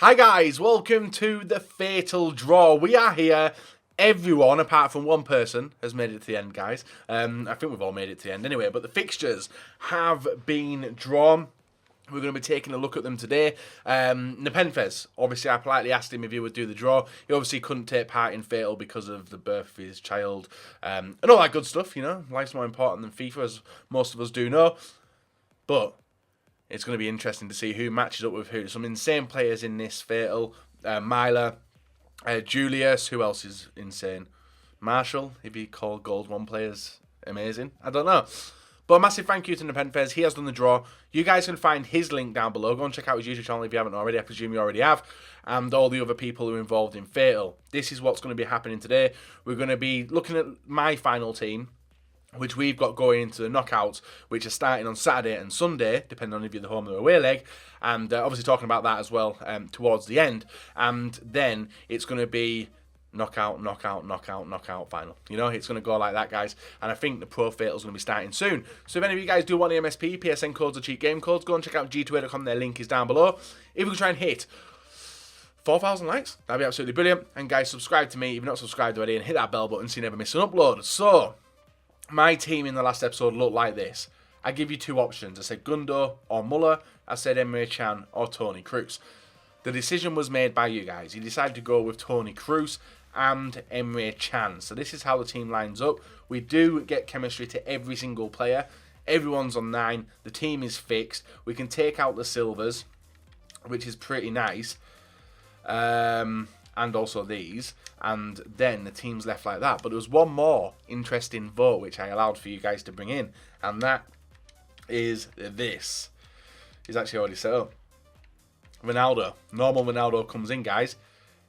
Hi guys, welcome to the Fatal Draw. We are here. Everyone, apart from one person, has made it to the end, guys. I think we've all made it to the end anyway, but the fixtures have been drawn. We're going to be taking a look at them today. NEPENTHEZ, obviously I politely asked him if he would do the draw. He obviously couldn't take part in Fatal because of the birth of his child and all that good stuff, you know. Life's more important than FIFA, as most of us do know. But it's going to be interesting to see who matches up with who. Some insane players in this Fatal. Myla, Julius, who else is insane? Marshall, if you call Gold 1 players amazing. I don't know. But a massive thank you to NEPENTHEZ. He has done the draw. You guys can find his link down below. Go and check out his YouTube channel if you haven't already. I presume you already have. And all the other people who are involved in Fatal. This is what's going to be happening today. We're going to be looking at my final team, which we've got going into the knockouts, which are starting on Saturday and Sunday, depending on if you're the home or away leg, and obviously talking about that as well towards the end. And then it's going to be knockout, knockout, knockout, knockout final. You know, it's going to go like that, guys. And I think the Pro Fatal is going to be starting soon. So if any of you guys do want the MSP, PSN codes, or cheat game codes, go and check out g2a.com. Their link is down below. If we can try and hit 4,000 likes, that'd be absolutely brilliant. And guys, subscribe to me if you're not subscribed already, and hit that bell button so you never miss an upload. So my team in the last episode looked like this. I give you two options. I said Gundo or Muller. I said Emre Can or Toni Kroos. The decision was made by you guys. You decided to go with Toni Kroos and Emre Can. So this is how the team lines up. We do get chemistry to every single player. Everyone's on 9. The team is fixed. We can take out the silvers, which is pretty nice. And also these, and then the team's left like that. But there was one more interesting vote which I allowed for you guys to bring in, and that is this. He's actually already set up. Ronaldo. Normal Ronaldo comes in, guys.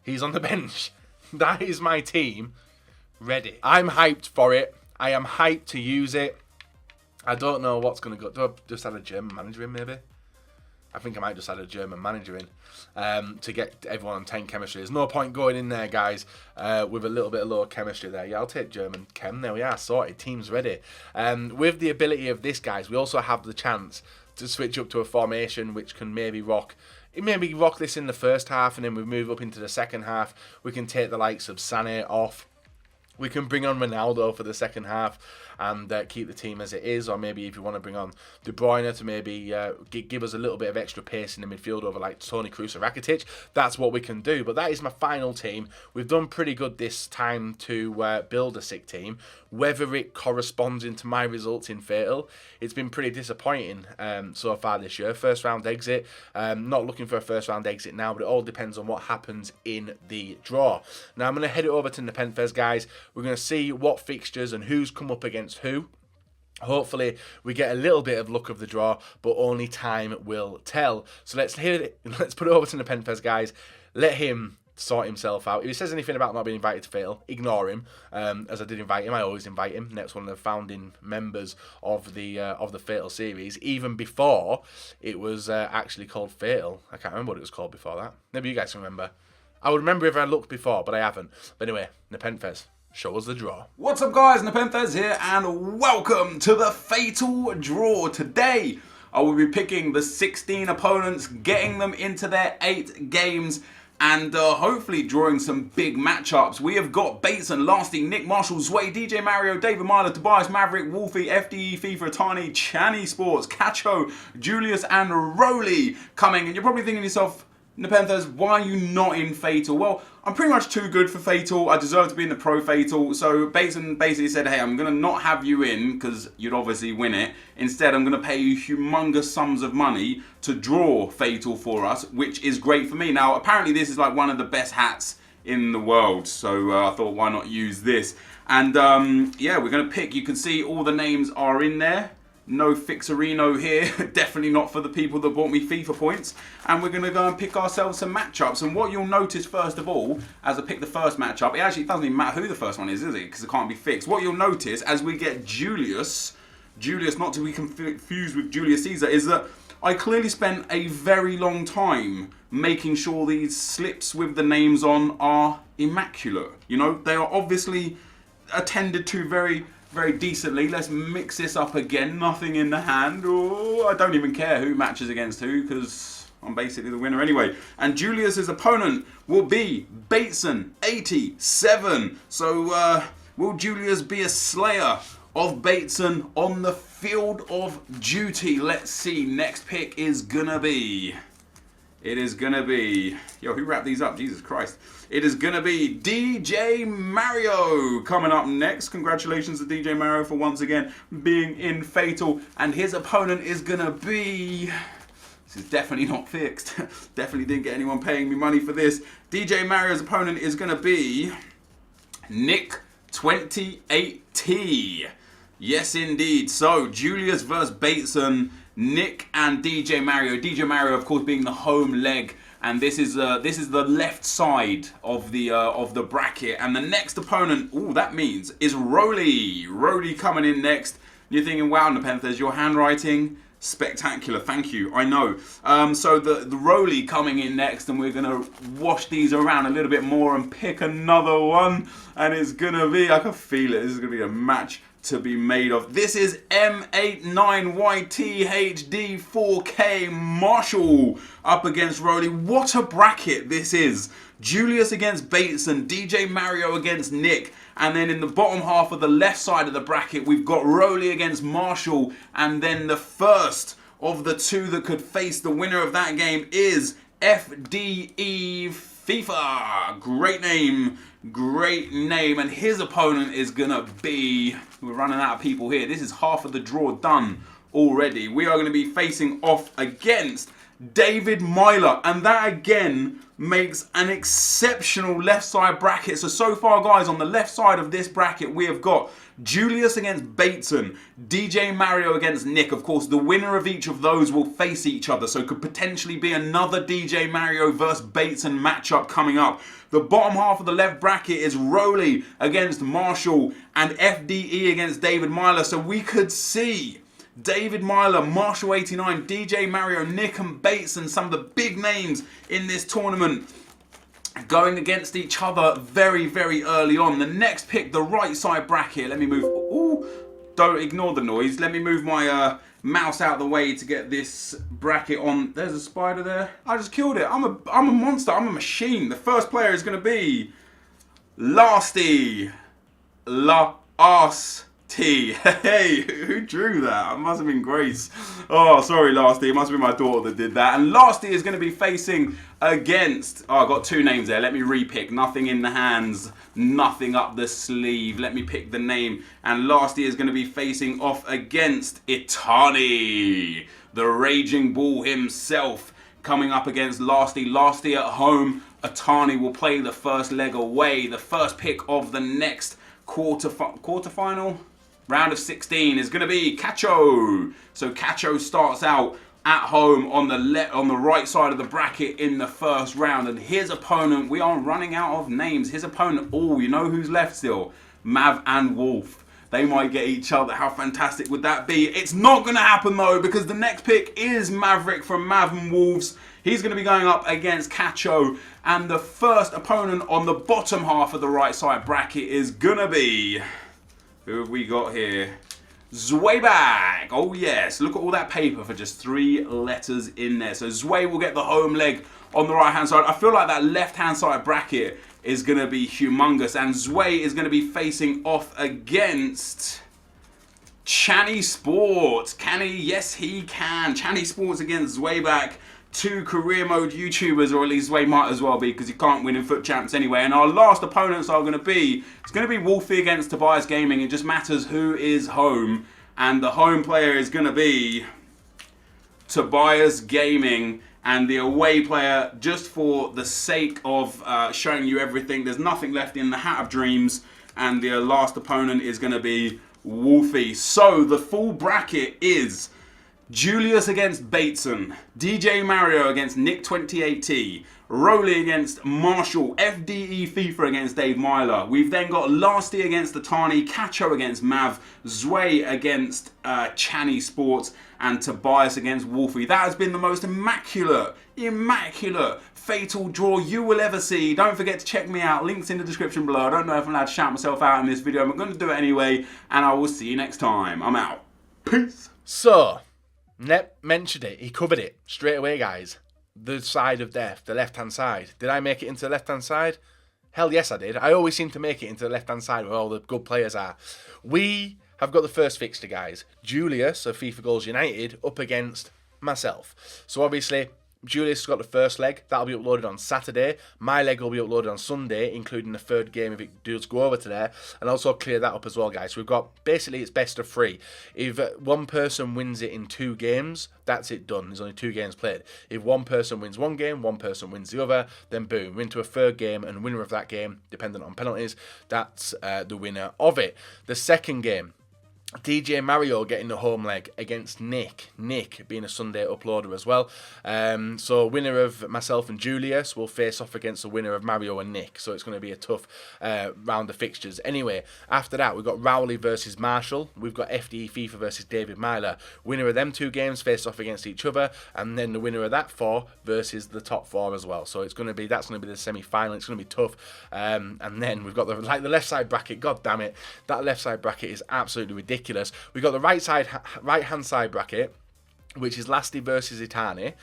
He's on the bench. That is my team ready. I'm hyped for it. I am hyped to use it. I don't know what's going to go. Do I just add a German manager in, maybe? I think I might just add a German manager in to get everyone on 10 chemistry. There's no point going in there, guys, with a little bit of low chemistry there. Yeah, I'll take German chem. There we are, sorted. Team's ready. With the ability of this, guys, we also have the chance to switch up to a formation which can maybe rock. Maybe rock this in the first half, and then we move up into the second half. We can take the likes of Sané off. We can bring on Ronaldo for the second half and keep the team as it is. Or maybe if you want to bring on De Bruyne to maybe give us a little bit of extra pace in the midfield over like Toni Kroos or Rakitic, that's what we can do. But that is my final team. We've done pretty good this time to build a sick team. Whether it corresponds into my results in Fatal, it's been pretty disappointing so far this year. First round exit. Not looking for a first round exit now, but it all depends on what happens in the draw. Now I'm going to head it over to NEPENTHEZ, guys. We're going to see what fixtures and who's come up against who. Hopefully we get a little bit of luck of the draw, but only time will tell. So let's put it over to NEPENTHEZ, guys. Let him sort himself out. If he says anything about not being invited to Fatal, ignore him. As I did invite him, I always invite him. Next one of the founding members of the Fatal series, even before it was actually called Fatal. I can't remember what it was called before that. Maybe you guys can remember. I would remember if I looked before, but I haven't. But anyway, NEPENTHEZ, show us the draw. What's up, guys? NEPENTHEZ here, and welcome to the Fatal Draw. Today, I will be picking the 16 opponents, getting them into their 8 games, and hopefully drawing some big matchups. We have got Bateson, Lasting, Nick Marshall, Zway, DJ Mario, David Myler, Tobias, Maverick, Wolfie, FDE, FIFA, Tani, Chani Sports, Cacho, Julius, and Roly coming. And you're probably thinking to yourself, NEPENTHEZ, why are you not in Fatal? Well, I'm pretty much too good for Fatal. I deserve to be in the Pro Fatal. So Bateson basically said, hey, I'm going to not have you in because you'd obviously win it. Instead, I'm going to pay you humongous sums of money to draw Fatal for us, which is great for me. Now, apparently this is like one of the best hats in the world. So I thought, why not use this? And yeah, we're going to pick. You can see all the names are in there. No Fixerino here, definitely not for the people that bought me FIFA points. And we're going to go and pick ourselves some matchups. And what you'll notice first of all, as I pick the first matchup, it actually doesn't even matter who the first one is it? Because it can't be fixed. What you'll notice as we get Julius not to be confused with Julius Caesar, is that I clearly spent a very long time making sure these slips with the names on are immaculate. You know, they are obviously attended to very decently. Let's mix this up again. Nothing in the hand. Oh, I don't even care who matches against who because I'm basically the winner anyway. And Julius's opponent will be Bateson87. So will Julius be a slayer of Bateson on the field of duty? Let's see. Next pick is gonna be... It is gonna be... Yo, who wrapped these up? Jesus Christ. It is gonna be DJ Mario coming up next. Congratulations to DJ Mario for once again being in Fatal. And his opponent is gonna be... This is definitely not fixed. Definitely didn't get anyone paying me money for this. DJ Mario's opponent is gonna be... Nick28T. Yes, indeed. So, Julius versus Bateson, Nick and DJ Mario. DJ Mario, of course, being the home leg, and this is the left side of the bracket. And the next opponent, that means is Roly. Roly coming in next. You're thinking, wow, NEPENTHEZ, your handwriting spectacular. Thank you. I know. So the Roly coming in next, and we're gonna wash these around a little bit more and pick another one. And it's gonna be, I can feel it. This is gonna be a match to be made of. This is M89YTHD4K Marshall up against Roly. What a bracket this is. Julius against Bateson, DJ Mario against Nick, and then in the bottom half of the left side of the bracket we've got Roly against Marshall, and then the first of the two that could face the winner of that game is FDE FIFA. Great name. Great name. And his opponent is gonna be... We're running out of people here. This is half of the draw done already. We are going to be facing off against David Myler. And that again makes an exceptional left side bracket. So far, guys, on the left side of this bracket, we have got Julius against Bateson, DJ Mario against Nick. Of course, the winner of each of those will face each other. So could potentially be another DJ Mario versus Bateson matchup coming up. The bottom half of the left bracket is Roly against Marshall and FDE against David Myler. So we could see David Myler, Marshall 89, DJ Mario, Nick and Bateson, some of the big names in this tournament, going against each other very, very early on. The next pick, the right side bracket. Let me move. Ooh, don't ignore the noise. Let me move my mouse out of the way to get this bracket on. There's a spider there. I just killed it. I'm a monster. I'm a machine. The first player is going to be Lasty. T. Hey, who drew that? It must have been Grace. Oh, sorry, Lasty. It must have been my daughter that did that. And Lasty is going to be facing against... Oh, I got two names there. Let me repick. Nothing in the hands, nothing up the sleeve. Let me pick the name. And Lasty is going to be facing off against Itani, the Raging Bull himself, coming up against Lasty. Lasty at home. Itani will play the first leg away. The first pick of the next quarterfinal round of 16 is going to be Cacho. So Cacho starts out at home on the right side of the bracket in the first round, and his opponent, we are running out of names. His opponent, you know who's left still? Mav and Wolf. They might get each other. How fantastic would that be? It's not going to happen though, because the next pick is Maverick from Mav and Wolves. He's going to be going up against Cacho, and the first opponent on the bottom half of the right side bracket is going to be... Who have we got here? Zweibag. Oh yes, look at all that paper for just 3 letters in there. So Zwei will get the home leg on the right hand side. I feel like that left hand side bracket is going to be humongous, and Zwei is going to be facing off against Channy Sports. Can he? Yes, he can. Channy Sports against Zweibag. 2 career mode YouTubers, or at least Zwei might as well be, because you can't win in foot champs anyway. And our last opponents are going to be, it's going to be Wolfie against Tobias Gaming. It just matters who is home, and the home player is going to be Tobias Gaming, and the away player, just for the sake of showing you everything, there's nothing left in the hat of dreams, and the last opponent is going to be Wolfie. So the full bracket is Julius against Bateson, DJ Mario against Nick28T, Roly against Marshall, FDE FIFA against Dave Myler. We've then got Lasty against Itani, Cacho against Mav, Zwei against Channy Sports, and Tobias against Wolfie. That has been the most immaculate fatal draw you will ever see. Don't forget to check me out. Links in the description below. I don't know if I'm allowed to shout myself out in this video. I'm going to do it anyway, and I will see you next time. I'm out. Peace. So, Nep mentioned it. He covered it straight away, guys. the side of death, the left-hand side. Did I make it into the left-hand side? Hell yes, I did. I always seem to make it into the left-hand side where all the good players are. We have got the first fixture, guys. Julius of FIFA Goals United up against myself. So obviously, Julius has got the first leg. That'll be uploaded on Saturday. My leg will be uploaded on Sunday, including the third game if it does go over to there. And also clear that up as well, guys. So we've got, basically, it's best of 3. If one person wins it in 2 games, that's it done. There's only 2 games played. If one person wins 1 game, one person wins the other, then boom, we're into a third game, and winner of that game, dependent on penalties, that's the winner of it. The second game, DJ Mario getting the home leg against Nick. Nick being a Sunday uploader as well. So winner of myself and Julius will face off against the winner of Mario and Nick. So it's going to be a tough round of fixtures. Anyway, after that, we've got Rowley versus Marshall. We've got FD FIFA versus David Myler. Winner of them 2 games face off against each other. And then the winner of that 4 versus the top 4 as well. So it's going to be, that's going to be the semi-final. It's going to be tough. And then we've got the left side bracket. God damn it. That left side bracket is absolutely ridiculous. We've got the right hand side bracket, which is Lasti versus Itani.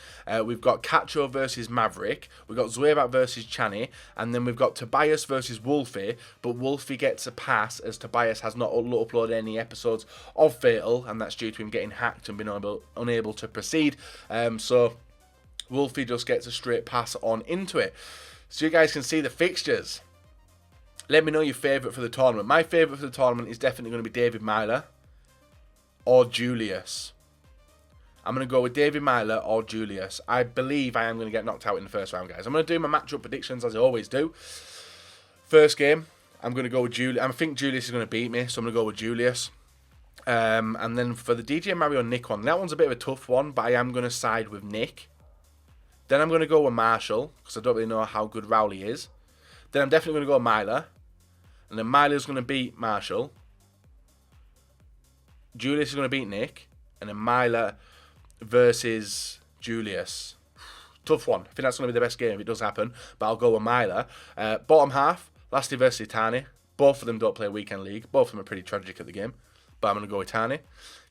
We've got Cacho versus Maverick. We've got Zuebat versus Chani. And then we've got Tobias versus Wolfie. But Wolfie gets a pass as Tobias has not uploaded any episodes of Fatal. And that's due to him getting hacked and being unable to proceed. So Wolfie just gets a straight pass on into it. So you guys can see the fixtures. Let me know your favourite for the tournament. My favourite for the tournament is definitely going to be David Myler or Julius. I'm going to go with David Myler or Julius. I believe I am going to get knocked out in the first round, guys. I'm going to do my matchup predictions as I always do. First game, I'm going to go with Julius. I think Julius is going to beat me, so I'm going to go with Julius. And then for the DJ Mario Nick one, that one's a bit of a tough one, but I am going to side with Nick. Then I'm going to go with Marshall, because I don't really know how good Rowley is. Then I'm definitely going to go with Myler. And then Myler's going to beat Marshall. Julius is going to beat Nick. And then Myler versus Julius. Tough one. I think that's going to be the best game if it does happen. But I'll go with Myler. Bottom half, Lasti versus Itani. Both of them don't play Weekend League. Both of them are pretty tragic at the game. But I'm going to go with Itani.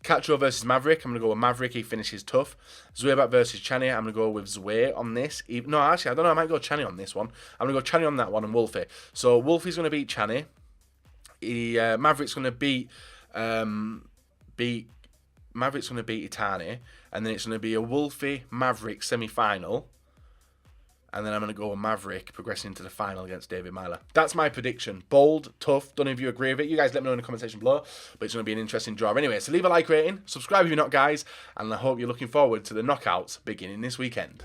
Cacho versus Maverick. I'm going to go with Maverick. He finishes tough. Zuebat versus Chani. I'm going to go with Zue on this. No, actually, I don't know. I might go Chani on this one. I'm going to go Chani on that one and Wolfie. So Wolfie's going to beat Chani. Maverick's going to beat Maverick's going to beat Itani. And then it's going to be a Wolfie Maverick semi-final. And then I'm going to go with Maverick progressing to the final against David Myler. That's my prediction. Bold, tough. Don't know if you agree with it. You guys let me know in the comment section below. But it's going to be an interesting draw. Anyway, so leave a like rating. Subscribe if you're not, guys. And I hope you're looking forward to the knockouts beginning this weekend.